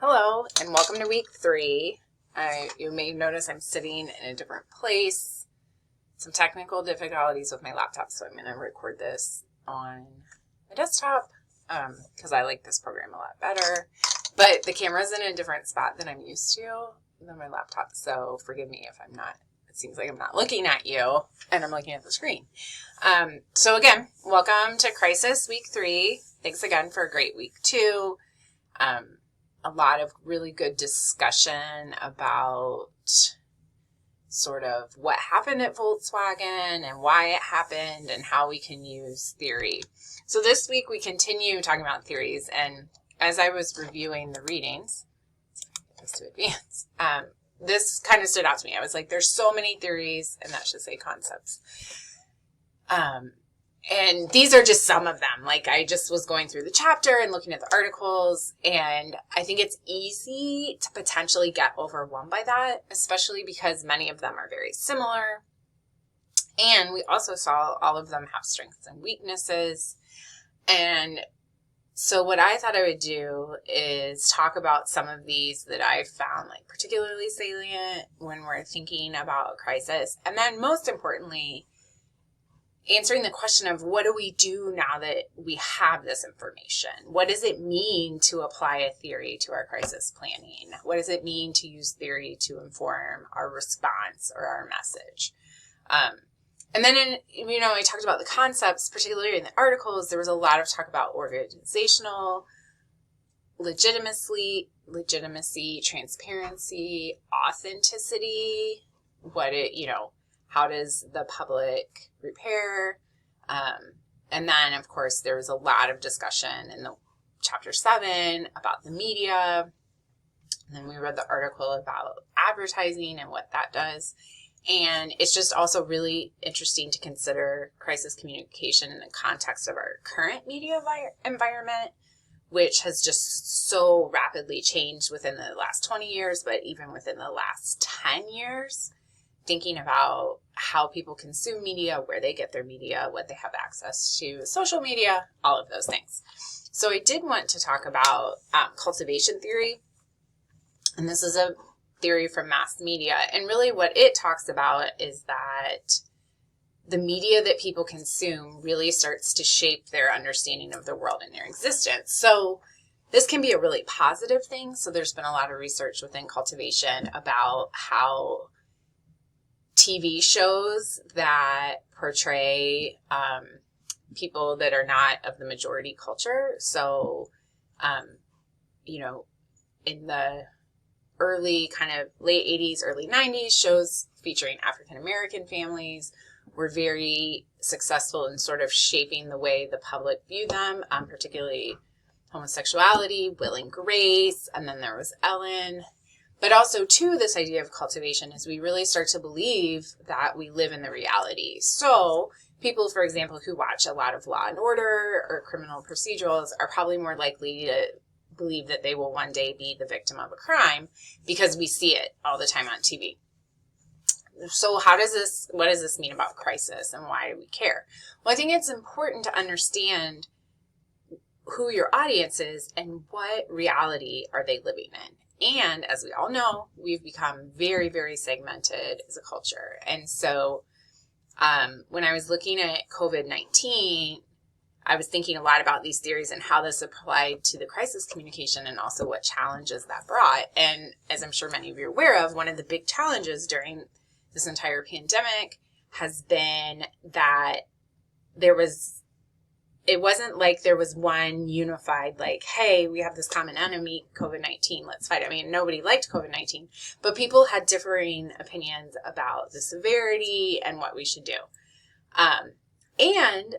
Hello, and welcome to week 3. You may notice I'm sitting in a different place. Some technical difficulties with my laptop, so I'm going to record this on my desktop because I like this program a lot better. But the camera's in a different spot than I'm used to than my laptop, so forgive me if I'm not. It seems like I'm not looking at you, and I'm looking at the screen. So again, welcome to Crisis Week 3. Thanks again for a great week 2. A lot of really good discussion about sort of what happened at Volkswagen and why it happened and how we can use theory. So this week we continue talking about theories, and as I was reviewing the readings, let's get this to advance, this kind of stood out to me. I was like, there's so many theories, and that should say concepts. And these are just some of them. Like, I just was going through the chapter and looking at the articles, and I think it's easy to potentially get overwhelmed by that, especially because many of them are very similar. And we also saw all of them have strengths and weaknesses. And so what I thought I would do is talk about some of these that I found like particularly salient when we're thinking about a crisis. And then most importantly, answering the question of what do we do now that we have this information? What does it mean to apply a theory to our crisis planning? What does it mean to use theory to inform our response or our message? And then, I talked about the concepts, particularly in the articles. There was a lot of talk about organizational legitimacy, transparency, authenticity, how does the public repair? And then, of course, there was a lot of discussion in the chapter 7 about the media. And then we read the article about advertising and what that does. And it's just also really interesting to consider crisis communication in the context of our current media environment, which has just so rapidly changed within the last 20 years, but even within the last 10 years. Thinking about how people consume media, where they get their media, what they have access to, social media, all of those things. So I did want to talk about cultivation theory. And this is a theory from mass media. And really what it talks about is that the media that people consume really starts to shape their understanding of the world and their existence. So this can be a really positive thing. So there's been a lot of research within cultivation about how TV shows that portray people that are not of the majority culture. So, in the early kind of late 80s, early 90s, shows featuring African-American families were very successful in sort of shaping the way the public viewed them, particularly homosexuality, Will and Grace, and then there was Ellen. But also, too, this idea of cultivation is we really start to believe that we live in the reality. So people, for example, who watch a lot of Law and Order or criminal procedurals are probably more likely to believe that they will one day be the victim of a crime because we see it all the time on TV. So what does this mean about crisis and why do we care? Well, I think it's important to understand who your audience is and what reality are they living in. And as we all know, we've become very, very segmented as a culture. And so when I was looking at COVID-19, I was thinking a lot about these theories and how this applied to the crisis communication and also what challenges that brought. And as I'm sure many of you are aware of, one of the big challenges during this entire pandemic has been that it wasn't like there was one unified, like, hey, we have this common enemy, COVID-19, let's fight it. I mean, nobody liked COVID-19, but people had differing opinions about the severity and what we should do. And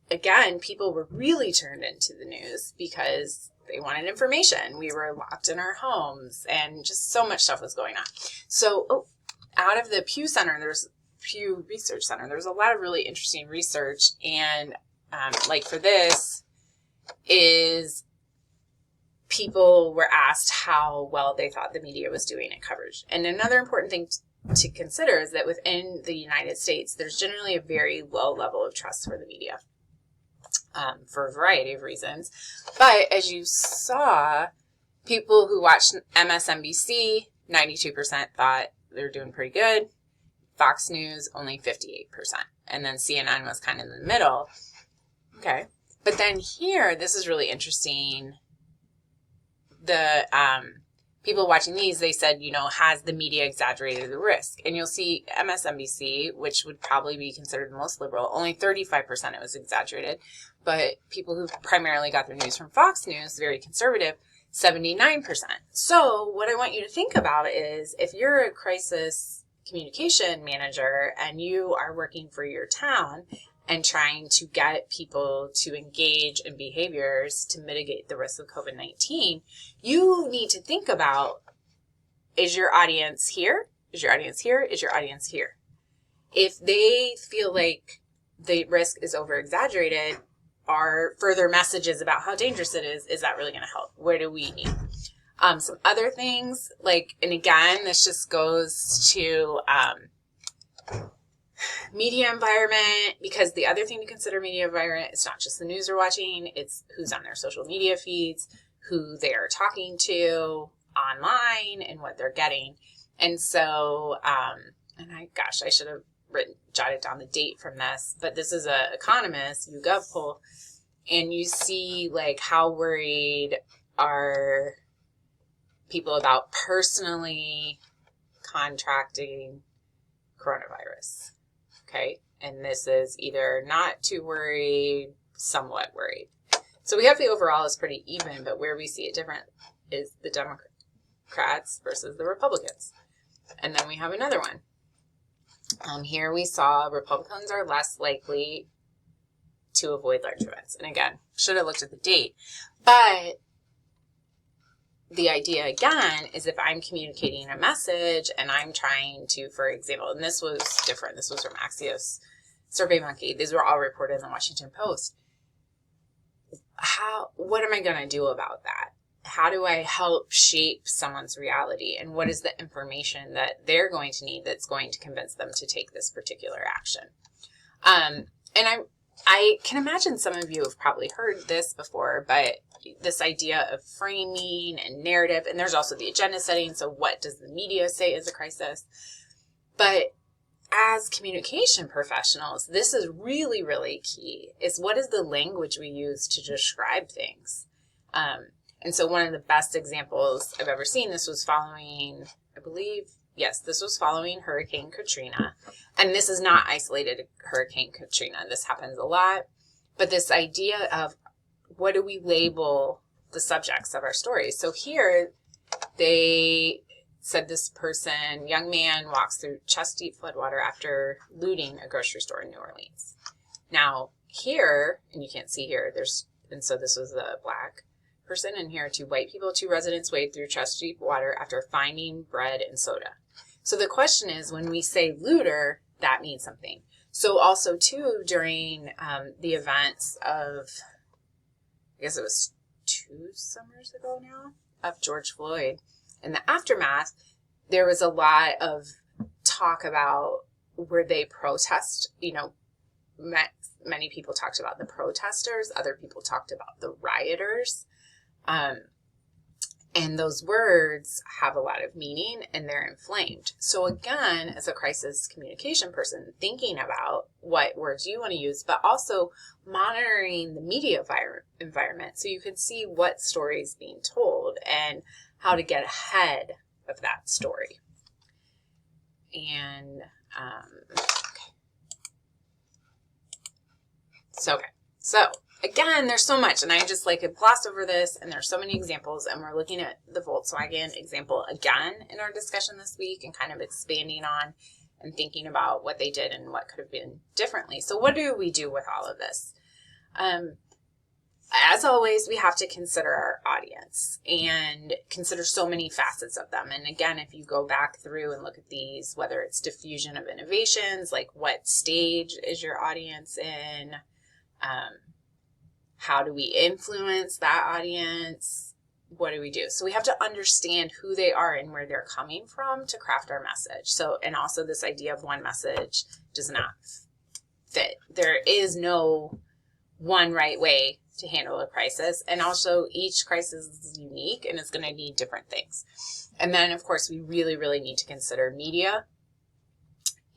again, people were really turned into the news because they wanted information. We were locked in our homes and just so much stuff was going on. So out of the Pew Research Center, there's a lot of really interesting research, and for this is people were asked how well they thought the media was doing in coverage. And another important thing to consider is that within the United States, there's generally a very low level of trust for the media for a variety of reasons. But as you saw, People who watched MSNBC, 92% thought they were doing pretty good. Fox News, only 58%. And then CNN was kind of in the middle. Okay. But then here, this is really interesting. The people watching these, they said, has the media exaggerated the risk? And you'll see MSNBC, which would probably be considered the most liberal, only 35% it was exaggerated. But people who primarily got their news from Fox News, very conservative, 79%. So what I want you to think about is if you're a crisis communication manager and you are working for your town and trying to get people to engage in behaviors to mitigate the risk of COVID-19, you need to think about, is your audience here? Is your audience here? Is your audience here? If they feel like the risk is over-exaggerated, are further messages about how dangerous it is that really going to help? Where do we need? Some other things, and again, this just goes to media environment, because the other thing to consider media environment is not just the news they're watching, it's who's on their social media feeds, who they are talking to online, and what they're getting. And so, I should have jotted down the date from this, but this is a Economist YouGov poll, and you see how worried are people about personally contracting coronavirus. Okay. And this is either not too worried, somewhat worried. So we have the overall is pretty even, but where we see it different is the Democrats versus the Republicans. And then we have another one. Here we saw Republicans are less likely to avoid large events. And again, should have looked at the date. But the idea, again, is if I'm communicating a message and I'm trying to, for example, and this was different. This was from Axios, SurveyMonkey. These were all reported in the Washington Post. What am I going to do about that? How do I help shape someone's reality? And what is the information that they're going to need that's going to convince them to take this particular action? And I can imagine some of you have probably heard this before, but this idea of framing and narrative, and there's also the agenda setting. So what does the media say is a crisis? But as communication professionals, this is really, really key, is what is the language we use to describe things? And so one of the best examples I've ever seen, this was following, this was following Hurricane Katrina. And this is not isolated to Hurricane Katrina. This happens a lot. But this idea of what do we label the subjects of our stories? So here they said this person, young man, walks through chest-deep floodwater after looting a grocery store in New Orleans. Now here, and you can't see here, so this was a black person, and here 2 white people, 2 residents wade through chest-deep water after finding bread and soda. So the question is, when we say looter, that means something. So also too, during the events of, I guess it was 2 summers ago now, of George Floyd, in the aftermath, there was a lot of talk about where they protest, many people talked about the protesters, other people talked about the rioters. And those words have a lot of meaning and they're inflamed. So again, as a crisis communication person, thinking about what words you want to use, but also monitoring the media environment so you can see what story is being told and how to get ahead of that story. And, So again, there's so much, and I just glossed over this, and there's so many examples, and we're looking at the Volkswagen example again in our discussion this week and kind of expanding on and thinking about what they did and what could have been differently. So what do we do with all of this? As always, we have to consider our audience and consider so many facets of them. And again, if you go back through and look at these, whether it's diffusion of innovations, like what stage is your audience in? How do we influence that audience? What do we do? So we have to understand who they are and where they're coming from to craft our message. So, and also this idea of one message does not fit. There is no one right way to handle a crisis. And also each crisis is unique and is going to need different things. And then, of course, we really, really need to consider media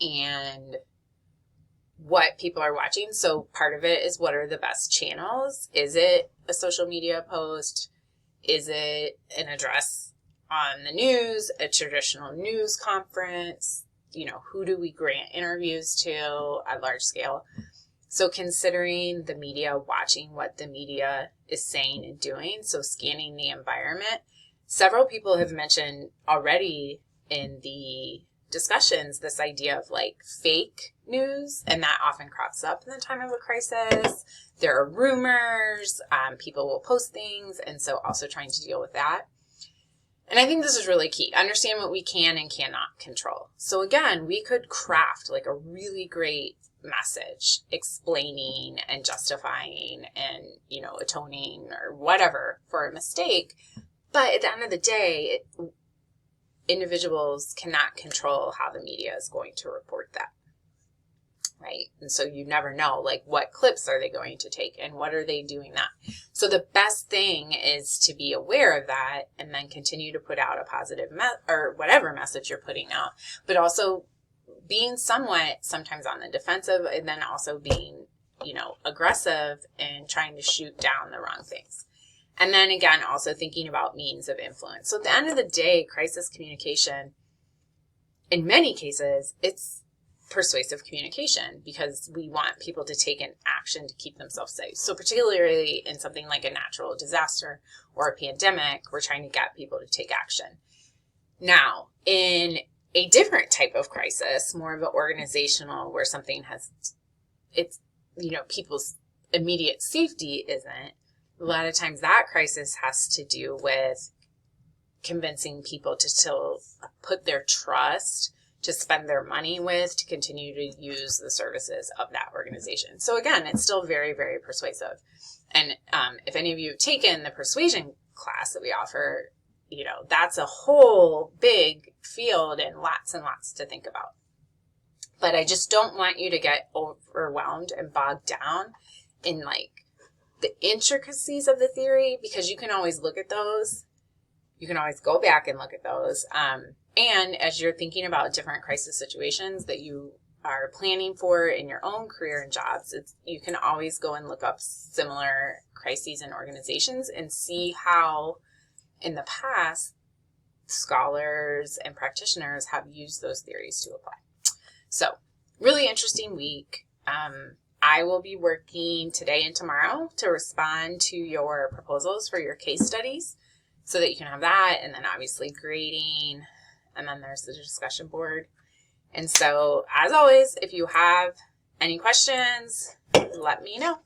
and what people are watching. So part of it is, what are the best channels? Is it a social media post? Is it an address on the news, a traditional news conference? You know, who do we grant interviews to at large scale? So considering the media, watching what the media is saying and doing, so scanning the environment. Several people have mentioned already in the discussions this idea of like fake news, and that often crops up in the time of a crisis. There are rumors, people will post things, and so also trying to deal with that. And I think this is really key. Understand what we can and cannot control. So again, we could craft like a really great message explaining and justifying and, you know, atoning or whatever for a mistake. But at the end of the day, individuals cannot control how the media is going to report that, right? And so you never know, like, what clips are they going to take and what are they doing that? So the best thing is to be aware of that and then continue to put out a positive or whatever message you're putting out, but also being somewhat sometimes on the defensive, and then also being, you know, aggressive and trying to shoot down the wrong things. And then again, also thinking about means of influence. So at the end of the day, crisis communication, in many cases, it's persuasive communication because we want people to take an action to keep themselves safe. So particularly in something like a natural disaster or a pandemic, we're trying to get people to take action. Now, in a different type of crisis, more of an organizational, where something has, it's, you know, people's immediate safety isn't, a lot of times that crisis has to do with convincing people to still put their trust, to spend their money with, to continue to use the services of that organization. So again, it's still very, very persuasive. And if any of you have taken the persuasion class that we offer, you know, that's a whole big field and lots to think about. But I just don't want you to get overwhelmed and bogged down in like the intricacies of the theory, because you can always look at those. You can always go back and look at those. And as you're thinking about different crisis situations that you are planning for in your own career and jobs, you can always go and look up similar crises and organizations and see how in the past scholars and practitioners have used those theories to apply. So really interesting week. I will be working today and tomorrow to respond to your proposals for your case studies so that you can have that, and then obviously grading, and then there's the discussion board. And so, as always, if you have any questions, let me know.